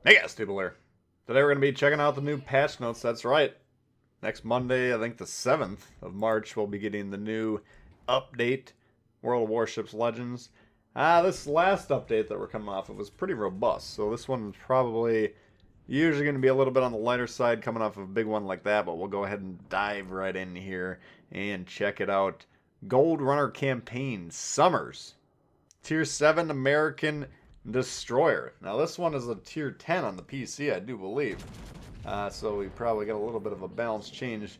Hey guys, Tbull here. Today we're going to be checking out the new patch notes. That's right. Next Monday, I think the 7th of March, we'll be getting the new update, World of Warships Legends. This last update that we're coming off of was pretty robust, so this one's probably usually going to be a little bit on the lighter side coming off of a big one like that, but we'll go ahead and dive right in here and check it out. Gold Runner Campaign Summers. Tier 7 American Destroyer. Now this one is a tier 10 on the PC, I do believe. So we probably got a little bit of a balance change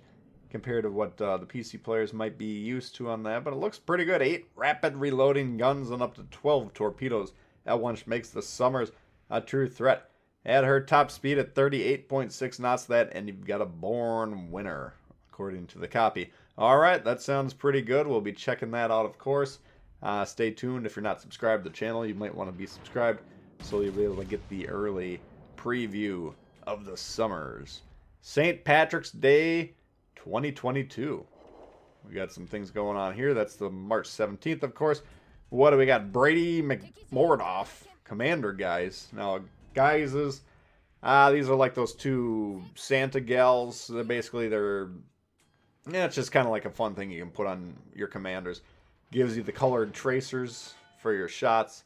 compared to what the PC players might be used to on that. But it looks pretty good. 8 rapid reloading guns and up to 12 torpedoes at once makes the Summers a true threat. At her top speed at 38.6 knots that, and you've got a born winner, according to the copy. Alright, that sounds pretty good. We'll be checking that out, of course. Stay tuned. If you're not subscribed to the channel, you might want to be subscribed so you'll be able to get the early preview of the Summers. St. Patrick's Day 2022. We got some things going on here. That's the March 17th, of course. What do we got? Brady McMordoff, Commander guys. Now, guys is... these are like those two Santa gals. They're... Yeah, it's just kind of like a fun thing you can put on your commanders. Gives you the colored tracers for your shots.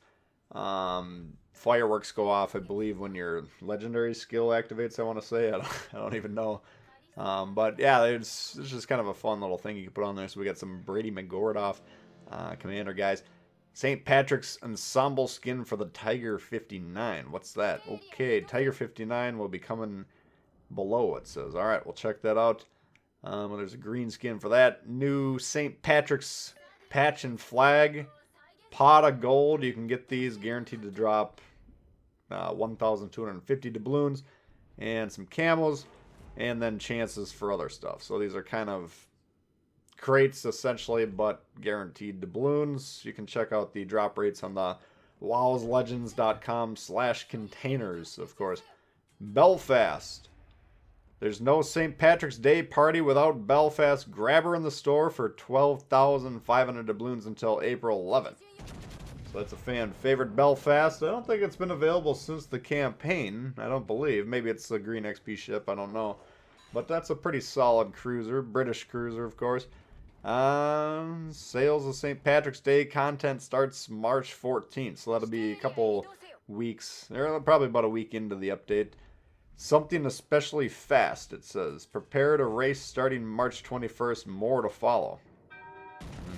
Fireworks go off, I believe, when your legendary skill activates, I want to say. I don't even know. But yeah, it's just kind of a fun little thing you can put on there. So we got some Brady McGordoff commander guys. St. Patrick's Ensemble skin for the Tiger 59. What's that? Okay, Tiger 59 will be coming below, it says. Alright, we'll check that out. There's a green skin for that. New St. Patrick's patch and flag. Pot of gold. You can get these guaranteed to drop 1,250 doubloons and some camos, and then chances for other stuff. So these are kind of crates essentially, but guaranteed doubloons. You can check out the drop rates on the wowslegends.com/containers, of course. Belfast. There's no St. Patrick's Day party without Belfast. Grabber in the store for 12,500 doubloons until April 11th. So that's a fan favorite. Belfast. I don't think it's been available since the campaign. I don't believe. Maybe it's a green XP ship. I don't know. But that's a pretty solid cruiser. British cruiser, of course. Sales of St. Patrick's Day content starts March 14th. So that'll be a couple weeks. They're probably about a week into the update. Something especially fast, it says. Prepare to race starting March 21st. More to follow.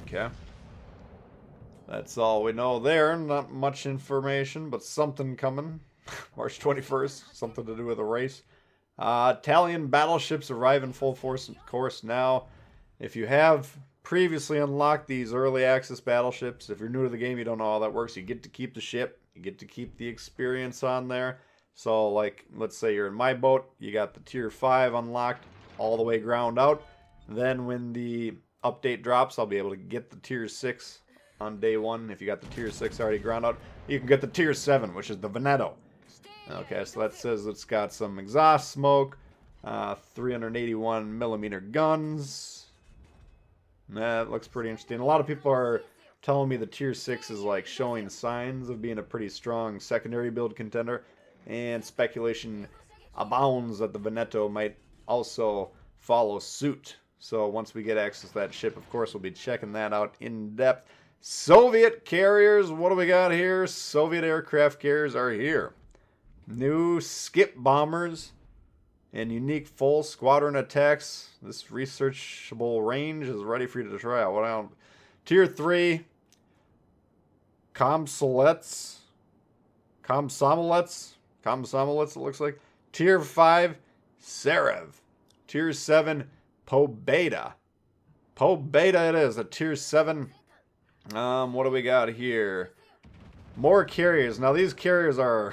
Okay. That's all we know there. Not much information, but something coming. March 21st. Something to do with a race. Italian battleships arrive in full force course now. If you have previously unlocked these early access battleships, if you're new to the game, you don't know how that works, you get to keep the ship. You get to keep the experience on there. So, like, let's say you're in my boat, you got the tier 5 unlocked all the way ground out. Then when the update drops, I'll be able to get the tier 6 on day 1. If you got the tier 6 already ground out, you can get the tier 7, which is the Veneto. Okay, so that says it's got some exhaust smoke, 381 millimeter guns. That looks pretty interesting. A lot of people are telling me the tier 6 is like showing signs of being a pretty strong secondary build contender. And speculation abounds that the Veneto might also follow suit. So once we get access to that ship, of course, we'll be checking that out in depth. Soviet carriers, what do we got here? Soviet aircraft carriers are here. New skip bombers and unique full squadron attacks. This researchable range is ready for you to try out. What else? Tier 3, Comsolets, it looks like. Tier 5, Serev. Tier 7, Pobeda. Pobeda it is, a Tier 7. What do we got here? More carriers. Now these carriers are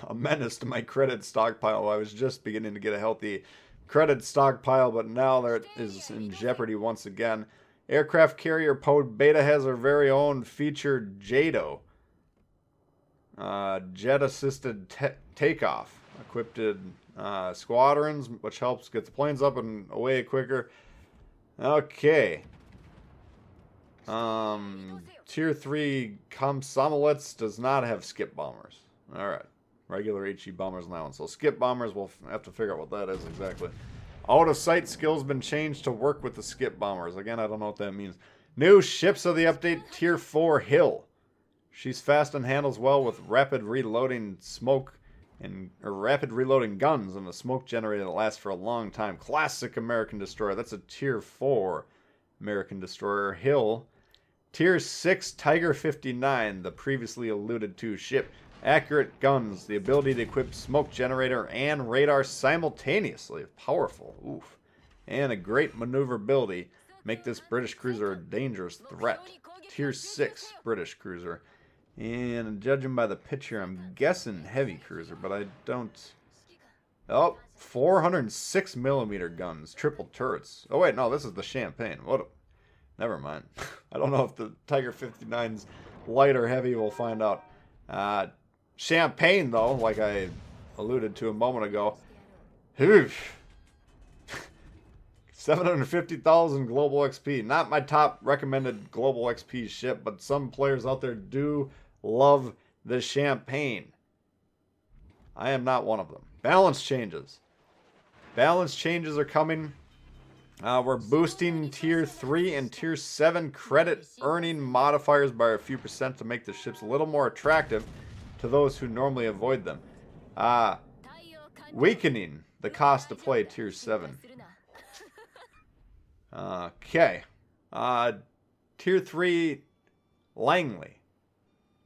a menace to my credit stockpile. I was just beginning to get a healthy credit stockpile, but now that is in jeopardy once again. Aircraft carrier Pobeda has her very own featured JADO. Jet-assisted takeoff. Equipped squadrons, which helps get the planes up and away quicker. Okay. Tier 3 Komsomolets does not have skip bombers. Alright. regular HE bombers on that one. So skip bombers, we'll have to figure out what that is exactly. Out of sight skill's been changed to work with the skip bombers. Again, I don't know what that means. New ships of the update, Tier 4 Hill. She's fast and handles well with rapid reloading rapid reloading guns and a smoke generator that lasts for a long time. Classic American destroyer. That's a Tier 4 American destroyer. Hill. Tier 6 Tiger 59, the previously alluded to ship. Accurate guns, the ability to equip smoke generator and radar simultaneously. Powerful. Oof. And a great maneuverability. Make this British cruiser a dangerous threat. Tier 6 British cruiser. And judging by the picture, I'm guessing heavy cruiser, but I don't... Oh, 406 millimeter guns. Triple turrets. Oh wait, no, this is the Champagne. Never mind. I don't know if the Tiger 59's light or heavy. We'll find out. Champagne, though, like I alluded to a moment ago. 750,000 global XP. Not my top recommended global XP ship, but some players out there do love the Champagne. I am not one of them. Balance changes. Balance changes are coming. We're boosting Tier 3 and Tier 7 credit earning modifiers by a few percent to make the ships a little more attractive to those who normally avoid them. Weakening the cost to play Tier 7. Okay. Tier 3 Langley.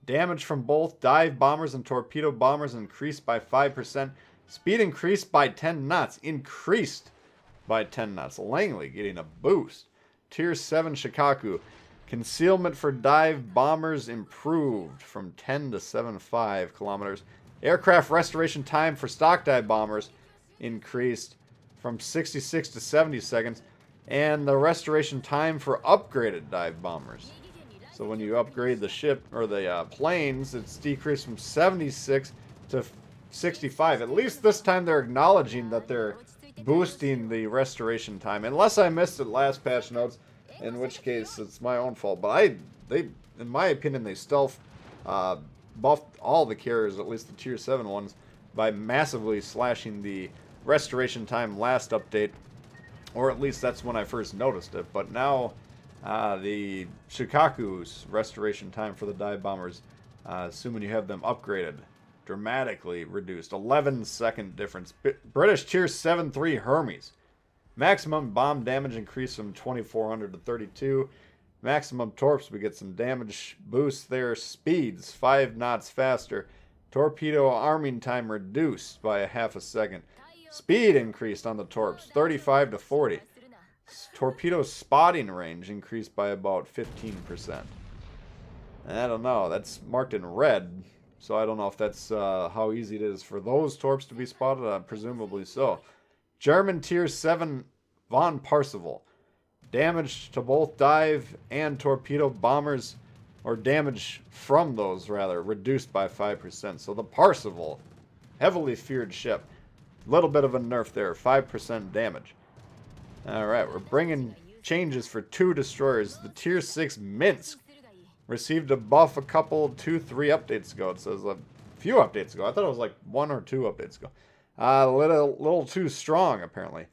Damage from both dive bombers and torpedo bombers increased by 5%. Speed increased by 10 knots. Increased by 10 knots. Langley getting a boost. Tier 7 Shikaku. Concealment for dive bombers improved from 10 to 7.5 kilometers. Aircraft restoration time for stock dive bombers increased from 66 to 70 seconds. And the restoration time for upgraded dive bombers. So when you upgrade the ship or the planes, it's decreased from 76 to 65. At least this time they're acknowledging that they're boosting the restoration time. Unless I missed it last patch notes, in which case it's my own fault. But they, in my opinion, they stealth buffed all the carriers, at least the Tier 7 ones, by massively slashing the restoration time last update. Or at least that's when I first noticed it. But now the Shikaku's restoration time for the dive bombers, assuming you have them upgraded, dramatically reduced. 11-second difference. British Tier 7-3 Hermes. Maximum bomb damage increased from 2,400 to 32. Maximum torps, we get some damage boosts there. Speeds, 5 knots faster. Torpedo arming time reduced by a half a second. Speed increased on the torps, 35 to 40. Torpedo spotting range increased by about 15%. I don't know, that's marked in red, so I don't know if that's how easy it is for those torps to be spotted. Presumably so. German Tier 7 von Parseval. Damage to both dive and torpedo bombers, or damage from those rather, reduced by 5%. So the Parseval, heavily feared ship. Little bit of a nerf there, 5% damage. Alright, we're bringing changes for 2 destroyers. The Tier 6 Minsk received a buff 3 updates ago. It says a few updates ago. I thought it was like 1 or 2 updates ago. A little too strong, apparently.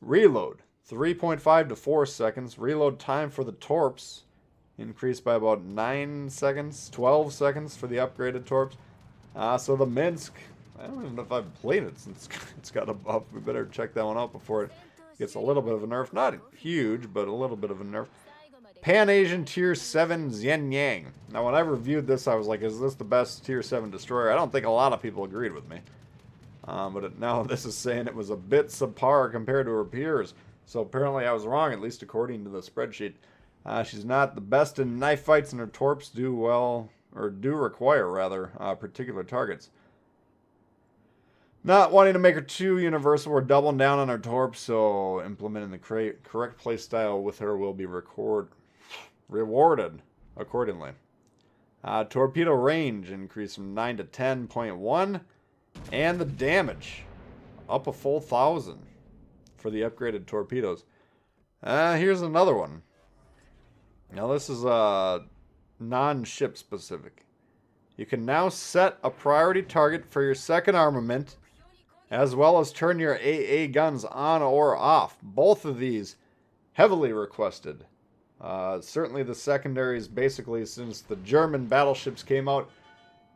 Reload, 3.5 to 4 seconds. Reload time for the torps increased by about 9 seconds, 12 seconds for the upgraded torps. So the Minsk, I don't even know if I've played it since it's got a buff. We better check that one out before it gets a little bit of a nerf. Not huge, but a little bit of a nerf. Pan-Asian Tier 7 Xianyang. Now, when I reviewed this, I was like, is this the best Tier 7 destroyer? I don't think a lot of people agreed with me. But now this is saying it was a bit subpar compared to her peers. So apparently I was wrong, at least according to the spreadsheet. She's not the best in knife fights, and her torps do require particular targets. Not wanting to make her too universal, we're doubling down on her torps, so implementing the correct play style with her will be rewarded accordingly. Torpedo range increased from 9 to 10.1, and the damage up a full 1,000 for the upgraded torpedoes. Here's another one. Now this is non-ship specific. You can now set a priority target for your second armament, as well as turn your AA guns on or off. Both of these heavily requested. Certainly the secondaries, basically since the German battleships came out,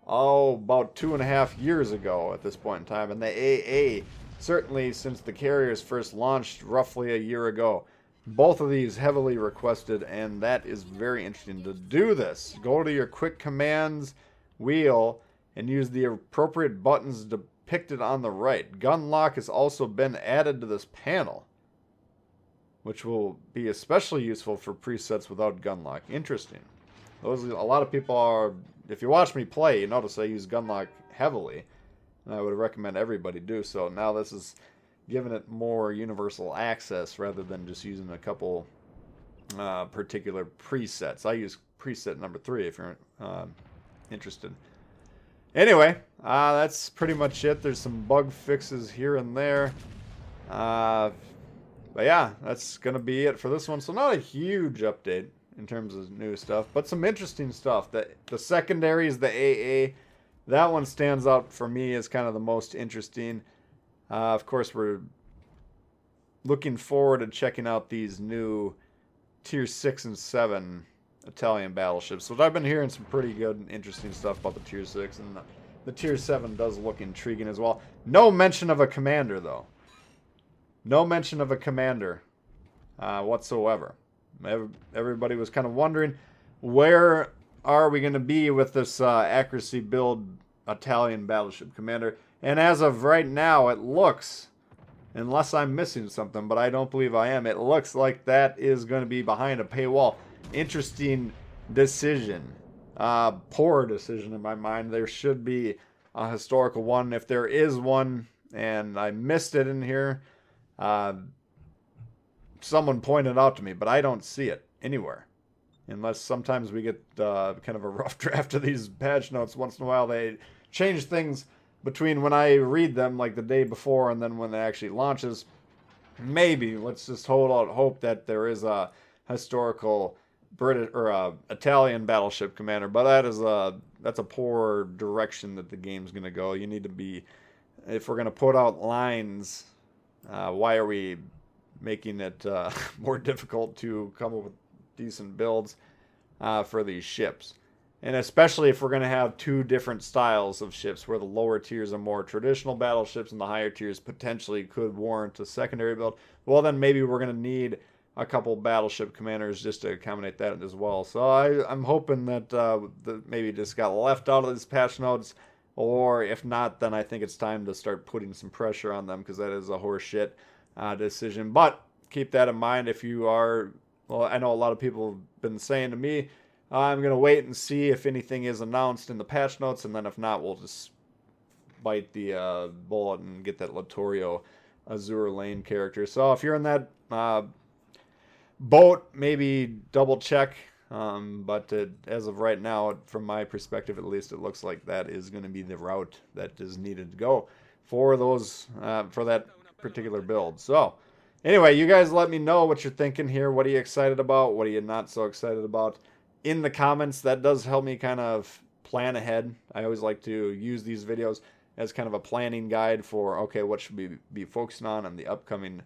about 2.5 years ago at this point in time. And the AA, certainly since the carriers first launched roughly a year ago. Both of these heavily requested, and that is very interesting. To do this, go to your quick commands wheel and use the appropriate buttons depicted on the right. Gun lock has also been added to this panel, which will be especially useful for presets without gun lock. Interesting. A lot of people are, if you watch me play, you notice I use gun lock heavily, and I would recommend everybody do so. Now this is giving it more universal access rather than just using a couple particular presets. I use preset number 3 if you're interested. Anyway, that's pretty much it. There's some bug fixes here and there. But yeah, that's going to be it for this one. So not a huge update in terms of new stuff, but some interesting stuff. The secondaries, the AA, that one stands out for me as kind of the most interesting. Of course, we're looking forward to checking out these new Tier 6 and 7 Italian battleships. So I've been hearing some pretty good and interesting stuff about the Tier 6, and the Tier 7 does look intriguing as well. No mention of a commander, though. No mention of a commander whatsoever. Everybody was kind of wondering, where are we going to be with this accuracy build Italian battleship commander? And as of right now, it looks, unless I'm missing something, but I don't believe I am, it looks like that is going to be behind a paywall. Interesting decision. Poor decision in my mind. There should be a historical one. If there is one, and I missed it in here, someone pointed out to me, but I don't see it anywhere. Unless sometimes we get kind of a rough draft of these patch notes. Once in a while they change things between when I read them, like the day before, and then when it actually launches. Maybe. Let's just hold out hope that there is a historical British or Italian battleship commander. But that's a poor direction that the game's going to go. You need to be, if we're going to put out lines, why are we making it more difficult to come up with decent builds for these ships? And especially if we're going to have two different styles of ships, where the lower tiers are more traditional battleships and the higher tiers potentially could warrant a secondary build, well, then maybe we're going to need a couple battleship commanders just to accommodate that as well. So I'm hoping that maybe just got left out of these patch notes, or if not, then I think it's time to start putting some pressure on them, because that is a horseshit decision. But keep that in mind if you are, well, I know a lot of people have been saying to me, I'm going to wait and see if anything is announced in the patch notes, and then if not, we'll just bite the bullet and get that Littorio Azure Lane character. So if you're in that boat, maybe double check. But as of right now, from my perspective at least, it looks like that is going to be the route that is needed to go for those for that particular build. So anyway, you guys let me know what you're thinking here. What are you excited about? What are you not so excited about? In the comments, that does help me kind of plan ahead. I always like to use these videos as kind of a planning guide for, okay, what should we be focusing on the upcoming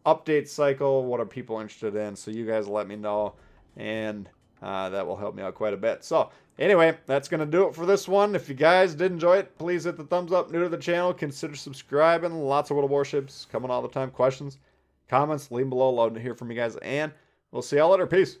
update cycle? What are people interested in? So you guys let me know, and that will help me out quite a bit. So anyway, that's going to do it for this one. If you guys did enjoy it, please hit the thumbs up. New to the channel, consider subscribing. Lots of World of Warships coming all the time. Questions, comments, leave them below. Love to hear from you guys, and we'll see y'all later. Peace.